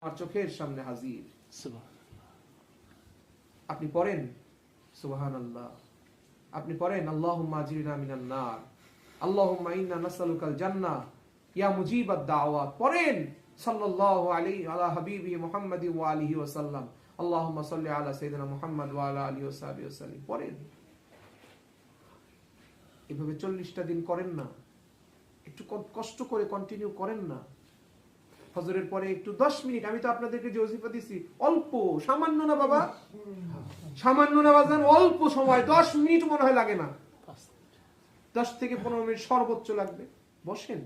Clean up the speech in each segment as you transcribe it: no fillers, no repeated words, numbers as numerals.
আমার চোখের সামনে হাজির। আপনি পড়েন সুবহানাল্লাহ, আপনি পড়েন আল্লাহুম্মা আজরিনা মিনান নার, আল্লাহুম্মা ইন্না নাসআলুকাল জান্নাহ ইয়া মুজিবাদ দাওয়াত। পড়েন সাল্লাল্লাহু আলাইহি আলা হাবিবি মুহাম্মাদি ওয়া আলিহি ওয়া সাল্লাম, আল্লাহুম্মা সাল্লি আলা সাইয়্যিদিনা মুহাম্মাদ ওয়া আলা আলিহি ওয়া সাহবিহি ওয়া সাল্লাম। পড়েন। এভাবে 40টা দিন করেন না, একটু কষ্ট করে কন্টিনিউ করেন না। ফজরের পরে একটু 10 মিনিট, আমি তো আপনাদেরকে যে ওজিফা দিছি অল্প, সামান্য না বাবা, সামান্য না বাজান, অল্প সময়, 10 মিনিট মনে হয় লাগে না, 10 থেকে 15 মিনিট সর্বোচ্চ লাগবে। বসেন,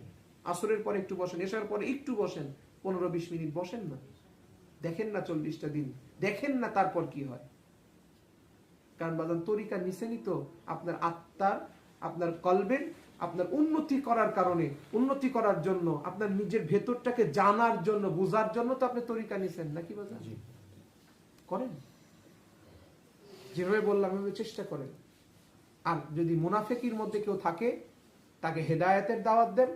আসরের পরে একটু বসেন, এশার পরে একটু বসেন, 15-20 মিনিট বসেন না, দেখেন না 40টা দিন, দেখেন না তারপর কি হয়। কারণ বাজান তরিকা নিছেনই তো আপনার আত্মার, আপনার কলবের, আপনার উন্নতি করার কারণে, উন্নতি করার জন্য, আপনার নিজের ভেতরটাকে জানার জন্য, বোঝার জন্য তো আপনি তরিকা নিছেন নাকি বাজান? করেন, যেভাবে বললাম এভাবে চেষ্টা করেন। আর যদি মুনাফিকির মধ্যে কেউ থাকে, তাকে হেদায়েতের দাওয়াত দেন।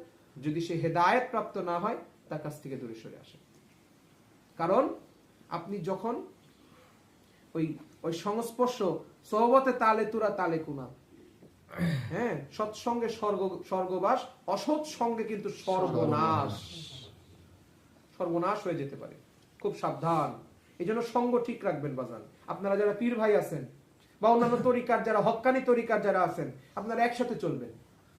যদি সে হেদায়েত প্রাপ্ত না হয়, তার কাছ থেকে দূরে সরে আসেন। কারণ আপনি যখন ওই সংস্পর্শ, সোহবতে তালে তুরা তালে কুনা, হ্যাঁ, সৎসঙ্গে স্বর্গবাস, অসৎ সঙ্গে কিন্তু সর্বনাশ, সর্বনাশ হয়ে যেতে পারে। খুব সাবধান। এই জন্য সঙ্গ ঠিক রাখবেন বাজান। আপনারা যারা পীর ভাই আছেন বা অন্যান্য তরিকার যারা, হক্কানি তরিকার যারা আছেন, আপনারা একসাথে চলবেন।